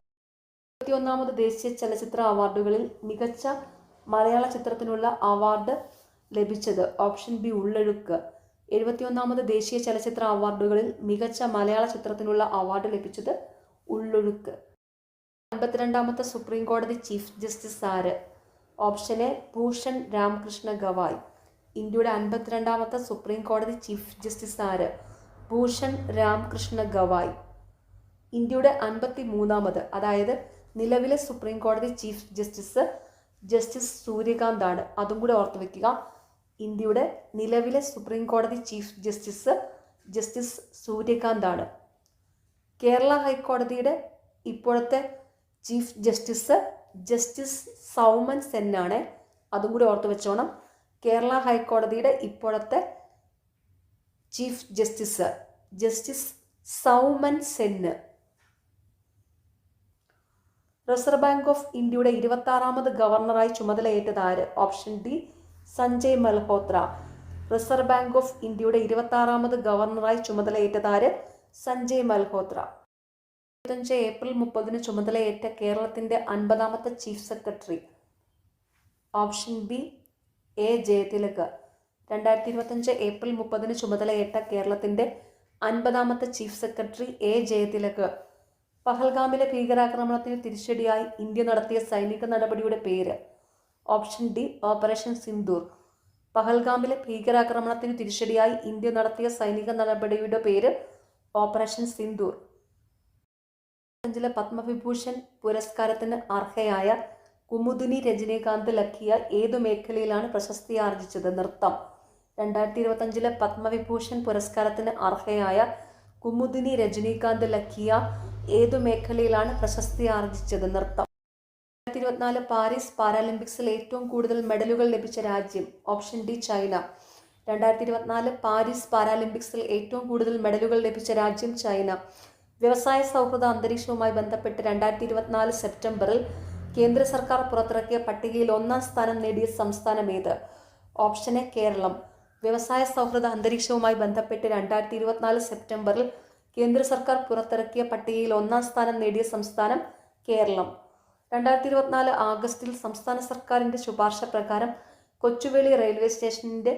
71ാമത് ദേശീയ ചലച്ചിത്ര അവാർഡുകളിൽ മികച്ച മലയാള ചിത്രത്തിനുള്ള അവാർഡ് ലഭിച്ചത്? Option B Ullozhukku. 71ാമത് ദേശീയ ചലച്ചിത്ര അവാർഡുകളിൽ മികച്ച മലയാള ചിത്രത്തിനുള്ള അവാർഡ് ലഭിച്ചത് ഉള്ളൊഴുക്ക്. 52ാമത്തെ സുപ്രീം കോടതി ചീഫ് ജസ്റ്റിസ് ആര്? Option A Bhushan Ramakrishna Gavai. ഇന്ത്യയുടെ 52ാമത്തെ സുപ്രീം കോടതി ചീഫ് ജസ്റ്റിസ് ആര്? ഭൂഷൺ രാമകൃഷ്ണ ഗവായ്. ഇന്ത്യയുടെ 53ാമത്, അതായത് നിലവിലെ സുപ്രീം കോടതി ചീഫ് ജസ്റ്റിസ് ജസ്റ്റിസ് സൂര്യകാന്ത് ആണ്. അതും കൂടെ ഓർത്തു വെക്കുക. ഇന്ത്യയുടെ നിലവിലെ സുപ്രീം കോടതി ചീഫ് ജസ്റ്റിസ് ജസ്റ്റിസ് സൂര്യകാന്ത് ആണ്. കേരള ഹൈക്കോടതിയുടെ ഇപ്പോഴത്തെ chief justice justice Soumen Sen ആണ്. അതും കൂടി ഓർത്തു വെച്ചോണം. കേരള ഹൈക്കോടതിയുടെ ഇപ്പോഴത്തെ ചീഫ് ജസ്റ്റിസ് ജസ്റ്റിസ് സൗമൻ സെന്ന്. റിസർവ് ബാങ്ക് ഓഫ് ഇന്ത്യയുടെ 26ാമത് ഗവർണറായി ചുമതലയേറ്റത് ആര്? Option D Sanjay Malhotra. Reserve bank of ഇന്ത്യയുടെ 26ാമത് ഗവർണറായി ചുമതലയേറ്റത് ആര്? സഞ്ജയ് മൽഹോത്ര. 2025 ഏപ്രിൽ 30 ചുമതലയേറ്റ കേരളത്തിന്റെ 50ാമത്തെ chief secretary? Option B A Jayathilak. 2025 April 30 ചുമതലയേറ്റ കേരളത്തിന്റെ 50ാമത്തെ ചീഫ് സെക്രട്ടറി എ ജയതിലക്. പഹൽഗാമിലെ ഭീകരാക്രമണത്തിന് തിരിച്ചടിയായി ഇന്ത്യ നടത്തിയ സൈനിക നടപടിയുടെ പേര്? Option D operation Sindoor. പഹൽഗാമിലെ ഭീകരാക്രമണത്തിന് തിരിച്ചടിയായി ഇന്ത്യ നടത്തിയ സൈനിക നടപടിയുടെ പേര് ഓപ്പറേഷൻ സിന്ദൂർ. 2025 പത്മവിഭൂഷൺ പുരസ്കാരത്തിന് അർഹയായ കുമുദിനി രജനീകാന്ത് ലഖിയ ഏതു മേഖലയിലാണ് പ്രശസ്തി ആർജിച്ചത്? നൃത്തം. 2025 പത്മവിഭൂഷൺ പുരസ്കാരത്തിന് അർഹയായ കുമുദിനി രജനീകാന്ത് ലഖിയ ഏതു മേഖലയിലാണ് പ്രശസ്തി ആർജിച്ചത്? നൃത്തം. 2024 പാരീസ് പാരാലിമ്പിക്സിൽ ഏറ്റവും കൂടുതൽ മെഡലുകൾ ലഭിച്ച രാജ്യം? Option D China. 2024 പാരീസ് പാരാലിമ്പിക്സിൽ ഏറ്റവും കൂടുതൽ മെഡലുകൾ ലഭിച്ച രാജ്യം ചൈന. വ്യവസായ സൗഹൃദ അന്തരീക്ഷവുമായി ബന്ധപ്പെട്ട് 2024 സെപ്റ്റംബറിൽ കേന്ദ്ര സർക്കാർ പുറത്തിറക്കിയ പട്ടികയിൽ 1ാം സ്ഥാനം നേടിയ സംസ്ഥാനം ഏത്? Option A Keralam. വ്യവസായ സൗഹൃദ അന്തരീക്ഷവുമായി ബന്ധപ്പെട്ട് 2024 സെപ്റ്റംബറിൽ കേന്ദ്ര സർക്കാർ പുറത്തിറക്കിയ പട്ടികയിൽ 1ാം സ്ഥാനം നേടിയ സംസ്ഥാനം കേരളം. 2024 ആഗസ്റ്റിൽ സംസ്ഥാന സർക്കാരിന്റെ ശുപാർശ പ്രകാരം കൊച്ചുവേളി റെയിൽവേ സ്റ്റേഷനിന്റെ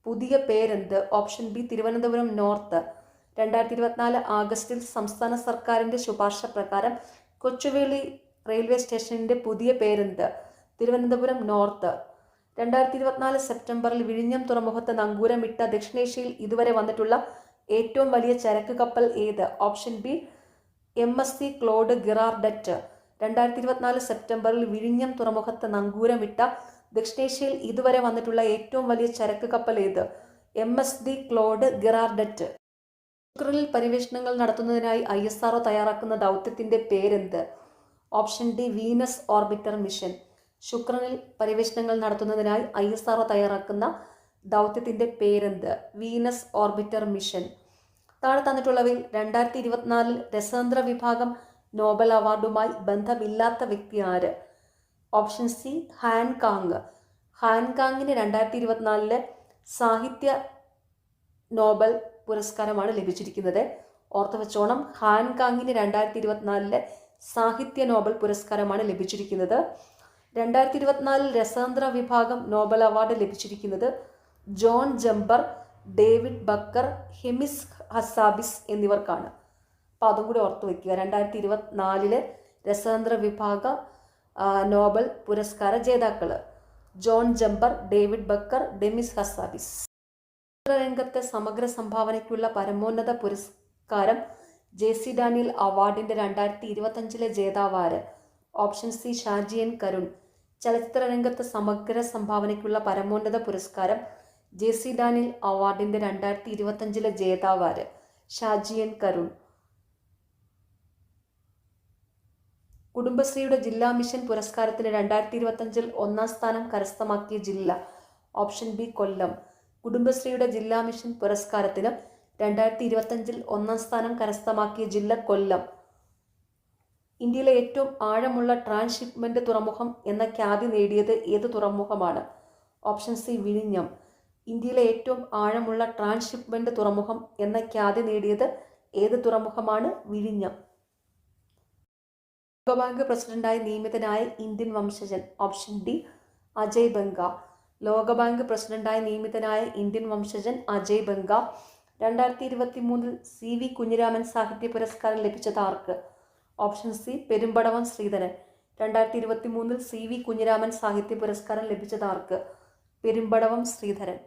പുതിയ പേരെന്ത്? Option B Thiruvananthapuram north. 2024 ആഗസ്റ്റിൽ സംസ്ഥാന സർക്കാരിന്റെ ശുപാർശ പ്രകാരം കൊച്ചുവേളി റെയിൽവേ സ്റ്റേഷനിന്റെ പുതിയ പേരെന്ത്? തിരുവനന്തപുരം നോർത്ത്. 2024 സെപ്റ്റംബറിൽ വിഴിഞ്ഞം തുറമുഖത്ത് നങ്കൂരമിട്ട ദക്ഷിണേഷ്യയിൽ ഇതുവരെ വന്നിട്ടുള്ള ഏറ്റവും വലിയ ചരക്ക് കപ്പൽ ഏത്? Option B MSC Claude Girardet. 2024 സെപ്റ്റംബറിൽ വിഴിഞ്ഞം തുറമുഖത്ത് നങ്കൂരമിട്ട ദക്ഷിണേഷ്യയിൽ ഇതുവരെ വന്നിട്ടുള്ള ഏറ്റവും വലിയ ചരക്ക് കപ്പൽ ഏത്? MSD Claude ഗിറാർഡറ്റ്. ശുക്രനിൽ പര്യവേഷണങ്ങൾ നടത്തുന്നതിനായി ISRO തയ്യാറാക്കുന്ന ദൗത്യത്തിന്റെ പേരെന്ത്? Option D Venus orbiter mission. ശുക്രനിൽ പര്യവേഷണങ്ങൾ നടത്തുന്നതിനായി ISRO തയ്യാറാക്കുന്ന ദൗത്യത്തിന്റെ പേരെന്ത്? Venus orbiter mission. താഴെ തന്നിട്ടുള്ളവയിൽ 2024 രസതന്ത്ര വിഭാഗം നോബൽ അവാർഡുമായി ബന്ധമില്ലാത്ത വ്യക്തി ആര്? Option C ഹാൻകാങ്. ഹാൻകാങ്ങിന് 2024 സാഹിത്യ നോബൽ പുരസ്കാരമാണ് ലഭിച്ചിരിക്കുന്നത്. ഓർത്തു വെച്ചോണം, ഹാൻകാങ്ങിന് 2024 സാഹിത്യ നോബൽ പുരസ്കാരമാണ് ലഭിച്ചിരിക്കുന്നത്. 2024 രസതന്ത്ര വിഭാഗം നോബൽ അവാർഡ് ലഭിച്ചിരിക്കുന്നത് John jumper, David Backer, Hemis ഹസാബിസ് എന്നിവർക്കാണ്. അപ്പോൾ അതും കൂടി ഓർത്തു വയ്ക്കുക. 2024 രസതന്ത്ര വിഭാഗ നോബൽ പുരസ്കാര ജേതാക്കൾ: John Jumper, David Baker, Demis Hassabis. ചിത്രരംഗത്തെ സമഗ്ര സംഭാവനയ്ക്കുള്ള പരമോന്നത പുരസ്കാരം ജെ.സി. ഡാനിയൽ അവാർഡിന്റെ 2025 ജേതാവ് ആര്? Option C Shaji N Karun. ചലച്ചിത്രരംഗത്തെ സമഗ്ര സംഭാവനയ്ക്കുള്ള പരമോന്നത പുരസ്കാരം ജെ.സി. ഡാനിയൽ അവാർഡിന്റെ 2025 ജേതാവ് ആര്? ഷാജി എൻ കരുൺ. കുടുംബശ്രീയുടെ ജില്ലാ മിഷൻ പുരസ്കാരത്തിന് 2025 ഒന്നാം സ്ഥാനം കരസ്ഥമാക്കിയ ജില്ല? ഓപ്ഷൻ ബി കൊല്ലം. കുടുംബശ്രീയുടെ ജില്ലാ മിഷൻ പുരസ്കാരത്തിന് 2025 ഒന്നാം സ്ഥാനം കരസ്ഥമാക്കിയ ജില്ല കൊല്ലം. ഇന്ത്യയിലെ ഏറ്റവും ആഴമുള്ള ട്രാൻസ്ഷിപ്മെന്റ് തുറമുഖം എന്ന ഖ്യാതി നേടിയത് ഏത് തുറമുഖമാണ്? ഓപ്ഷൻ സി വിഴിഞ്ഞം. ഇന്ത്യയിലെ ഏറ്റവും ആഴമുള്ള ട്രാൻസ്ഷിപ്മെന്റ് തുറമുഖം എന്ന ഖ്യാതി നേടിയത് ഏത് തുറമുഖമാണ്? വിഴിഞ്ഞം. ലോകബാങ്ക് പ്രസിഡന്റായി നിയമിതനായ ഇന്ത്യൻ വംശജൻ? Option D Ajay Banga. ലോകബാങ്ക് പ്രസിഡന്റായി നിയമിതനായ ഇന്ത്യൻ വംശജൻ അജയ് ബംഗ. 2023 CV കുഞ്ഞിരാമൻ സാഹിത്യ പുരസ്കാരം ലഭിച്ചത് ആർക്ക്? Option C Perumbadavam Sreedharan. 2023 CV Kunhiraman സാഹിത്യ പുരസ്കാരം ലഭിച്ചത് ആർക്ക്? പെരുമ്പടവം ശ്രീധരൻ.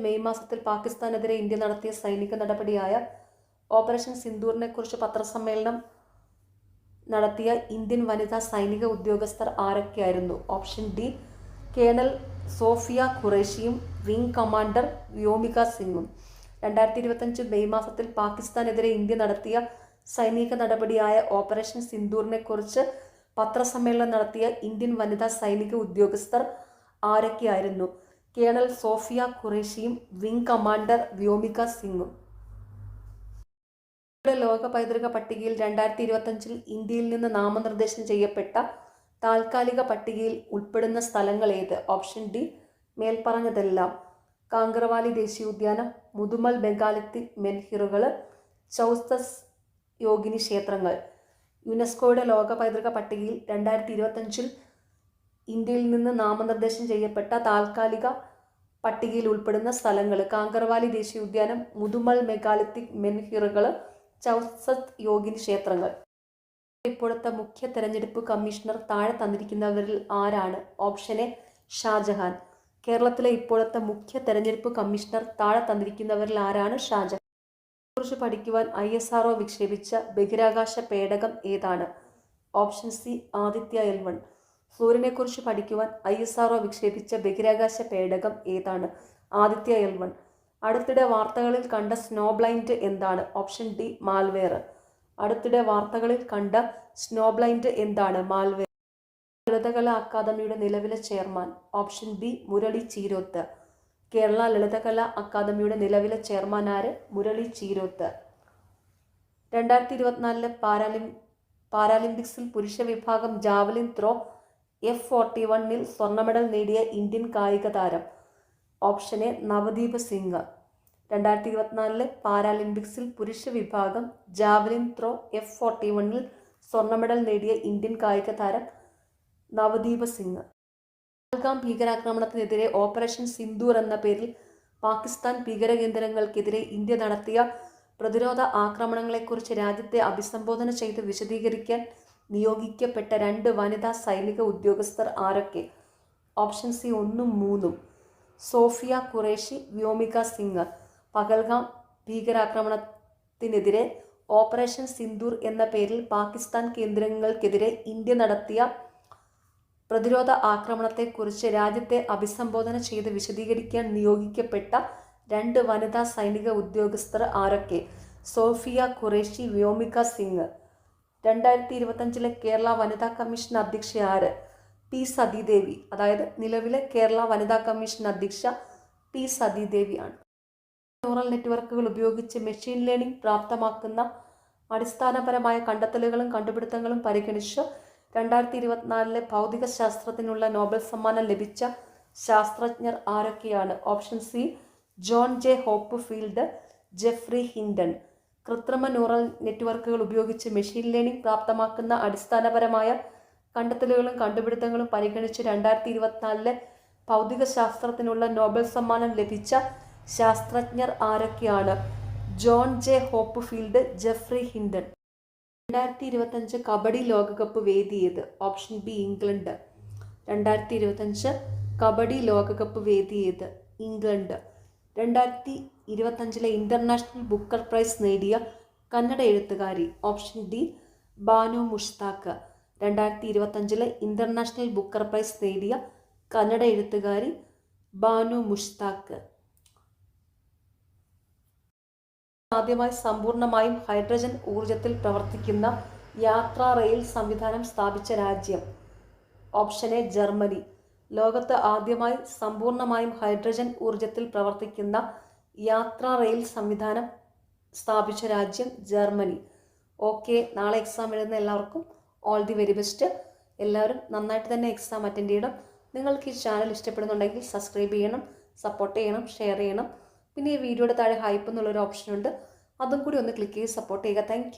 മെയ് മാസത്തിൽ പാകിസ്ഥാനെതിരെ ഇന്ത്യ നടത്തിയ സൈനിക നടപടിയായ ഓപ്പറേഷൻ സിന്ദൂറിനെ കുറിച്ച് പത്രസമ്മേളനം നടത്തിയ ഇന്ത്യൻ വനിതാ സൈനിക ഉദ്യോഗസ്ഥർ ആരൊക്കെയായിരുന്നു? ഓപ്ഷൻ ഡി കേണൽ സോഫിയ ഖുറേഷിയും വിംഗ് കമാൻഡർ വ്യോമിക സിംഗും. 2025 മെയ് മാസത്തിൽ പാകിസ്ഥാനെതിരെ ഇന്ത്യ നടത്തിയ സൈനിക നടപടിയായ ഓപ്പറേഷൻ സിന്ദൂറിനെ കുറിച്ച് പത്രസമ്മേളനം നടത്തിയ ഇന്ത്യൻ വനിതാ സൈനിക ഉദ്യോഗസ്ഥർ ആരൊക്കെയായിരുന്നു? കേണൽ സോഫിയ ഖുറേഷിയും വിംഗ് കമാൻഡർ വ്യോമിക സിംഗും. ലോക പൈതൃക പട്ടികയിൽ 2025 ഇന്ത്യയിൽ നിന്ന് നാമനിർദ്ദേശം ചെയ്യപ്പെട്ട താൽക്കാലിക പട്ടികയിൽ ഉൾപ്പെടുന്ന സ്ഥലങ്ങൾ ഏത്? Option D മേൽപ്പറഞ്ഞതെല്ലാം. കാങ്കർവാലി ദേശീയോദ്യാനം, മുതുമൽ മെഗാലിത്തിക് മെൻഹിറുകൾ, ചൗസസ് യോഗിനി ക്ഷേത്രങ്ങൾ. യുനെസ്കോയുടെ ലോക പൈതൃക പട്ടികയിൽ 2025 ഇന്ത്യയിൽ നിന്ന് നാമനിർദ്ദേശം ചെയ്യപ്പെട്ട താൽക്കാലിക പട്ടികയിൽ ഉൾപ്പെടുന്ന സ്ഥലങ്ങൾ: കാങ്കർവാലി ദേശീയോദ്യാനം, മുതുമൽ മെഗാലിത്തിക് മെൻഹിറുകൾ, ചൗസസ് യോഗിനി ക്ഷേത്രങ്ങൾ. ഇപ്പോഴത്തെ മുഖ്യ തെരഞ്ഞെടുപ്പ് കമ്മീഷണർ താഴെ തന്നിരിക്കുന്നവരിൽ ആരാണ്? Option A Shajahan. കേരളത്തിലെ ഇപ്പോഴത്തെ മുഖ്യ തെരഞ്ഞെടുപ്പ് കമ്മീഷണർ താഴെ തന്നിരിക്കുന്നവരിൽ ആരാണ്? ഷാജഹാൻ. കുറിച്ച് പഠിക്കുവാൻ ISRO വിക്ഷേപിച്ച ബഹിരാകാശ പേടകം ഏതാണ്? Option C Aditya L1. സൂര്യനെക്കുറിച്ച് പഠിക്കുവാൻ ISRO വിക്ഷേപിച്ച ബഹിരാകാശ പേടകം ഏതാണ്? ആദിത്യ L1. അടുത്തിടെ വാർത്തകളിൽ കണ്ട സ്നോ ബ്ലൈൻഡ് എന്താണ്? Option D malware. അടുത്തിടെ വാർത്തകളിൽ കണ്ട സ്നോ ബ്ലൈൻഡ് എന്താണ്? മാൽവെയർ. ലളിതകലാ അക്കാദമിയുടെ നിലവിലെ chairman? Option B Murali Cheeroth. Kerala Lalithakala അക്കാദമിയുടെ നിലവിലെ ചെയർമാൻ ആര്? മുരളി ചീരോത്ത്. 2024 പാരാലിമ്പിക്സിൽ പുരുഷ വിഭാഗം ജാവലിൻ ത്രോ F41 സ്വർണ്ണ മെഡൽ നേടിയ ഇന്ത്യൻ കായിക താരം? Option A Navdeep Singh. 2024 പാരാലിമ്പിക്സിൽ പുരുഷ വിഭാഗം ജാവലിൻ ത്രോ F41 സ്വർണ്ണ മെഡൽ നേടിയ ഇന്ത്യൻ കായിക താരം നവദീപ് സിംഗ്. പഹൽഗാം ഭീകരാക്രമണത്തിനെതിരെ ഓപ്പറേഷൻ സിന്ദൂർ എന്ന പേരിൽ പാകിസ്ഥാൻ ഭീകരകേന്ദ്രങ്ങൾക്കെതിരെ ഇന്ത്യ നടത്തിയ പ്രതിരോധ ആക്രമണങ്ങളെക്കുറിച്ച് രാജ്യത്തെ അഭിസംബോധന ചെയ്ത് വിശദീകരിക്കാൻ നിയോഗിക്കപ്പെട്ട 2 വനിതാ സൈനിക ഉദ്യോഗസ്ഥർ ആരൊക്കെ? ഓപ്ഷൻ സി 1 ഉം 3 ഉം. സോഫിയ ഖുറേഷി, വ്യോമിക സിംഗ്. പഹൽഗാം ഭീകരാക്രമണത്തിനെതിരെ ഓപ്പറേഷൻ സിന്ദൂർ എന്ന പേരിൽ പാകിസ്ഥാൻ കേന്ദ്രങ്ങൾക്കെതിരെ ഇന്ത്യ നടത്തിയ പ്രതിരോധ ആക്രമണത്തെക്കുറിച്ച് രാജ്യത്തെ അഭിസംബോധന ചെയ്ത് വിശദീകരിക്കാൻ നിയോഗിക്കപ്പെട്ട 2 വനിതാ സൈനിക ഉദ്യോഗസ്ഥർ ആരൊക്കെ? സോഫിയ ഖുറേഷി, വ്യോമിക സിംഗ്. 2025 കേരള വനിതാ കമ്മീഷൻ അധ്യക്ഷ ആര്? പി സതീദേവി. അതായത് നിലവിലെ കേരള വനിതാ കമ്മീഷൻ അധ്യക്ഷ പി സതീദേവിയാണ്. ന്യൂറൽ നെറ്റ്വർക്കുകൾ ഉപയോഗിച്ച് മെഷീൻ ലേണിംഗ് പ്രാപ്തമാക്കുന്ന അടിസ്ഥാനപരമായ കണ്ടെത്തലുകളും കണ്ടുപിടുത്തങ്ങളും പരിഗണിച്ച് 2024 ഭൗതിക ശാസ്ത്രത്തിനുള്ള നോബൽ സമ്മാനം ലഭിച്ച ശാസ്ത്രജ്ഞർ ആരൊക്കെയാണ്? Option C John J Hopfield, Geoffrey Hinton. കൃത്രിമ ന്യൂറൽ നെറ്റ്വർക്കുകൾ ഉപയോഗിച്ച് മെഷീൻ ലേണിംഗ് പ്രാപ്തമാക്കുന്ന അടിസ്ഥാനപരമായ കണ്ടെത്തലുകളും കണ്ടുപിടുത്തങ്ങളും പരിഗണിച്ച് 2024 ഭൗതിക ശാസ്ത്രത്തിനുള്ള നോബൽ സമ്മാനം ലഭിച്ച ശാസ്ത്രജ്ഞർ ആരൊക്കെയാണ്? John J Hopfield, Geoffrey Hinton. 2025 kabaddi ലോകകപ്പ് വേദി ഏത്? Option B England. 2025 കബഡി ലോകകപ്പ് വേദി ഏത്? ഇംഗ്ലണ്ട്. 2025 ഇന്റർനാഷണൽ ബുക്കർ പ്രൈസ് നേടിയ കന്നഡ എഴുത്തുകാരി? Option D Banu Mushtaq. 2025 international Booker prize നേടിയ കന്നഡ എഴുത്തുകാരി ബാനു മുഷ്താഖ്. ആദ്യമായി സമ്പൂർണ്ണമായും ഹൈഡ്രജൻ ഊർജത്തിൽ പ്രവർത്തിക്കുന്ന യാത്രാ റെയിൽ സംവിധാനം സ്ഥാപിച്ച രാജ്യം? Option A Germany. ലോകത്ത് ആദ്യമായി സമ്പൂർണ്ണമായും ഹൈഡ്രജൻ ഊർജത്തിൽ പ്രവർത്തിക്കുന്ന യാത്രാ റെയിൽ സംവിധാനം സ്ഥാപിച്ച രാജ്യം ജർമ്മനി. ഓക്കെ, നാളെ എക്സാം എഴുതുന്ന എല്ലാവർക്കും ഓൾ ദി വെരി ബെസ്റ്റ്. എല്ലാവരും നന്നായിട്ട് തന്നെ എക്സാം അറ്റൻഡ് ചെയ്യണം. നിങ്ങൾക്ക് ഈ ചാനൽ ഇഷ്ടപ്പെടുന്നുണ്ടെങ്കിൽ സബ്സ്ക്രൈബ് ചെയ്യണം, സപ്പോർട്ട് ചെയ്യണം, ഷെയർ ചെയ്യണം. പിന്നെ ഈ വീഡിയോയുടെ താഴെ ഹൈപ്പ് എന്നുള്ളൊരു ഓപ്ഷൻ ഉണ്ട്, അതും കൂടി ഒന്ന് ക്ലിക്ക് ചെയ്ത് സപ്പോർട്ട് ചെയ്യുക. താങ്ക്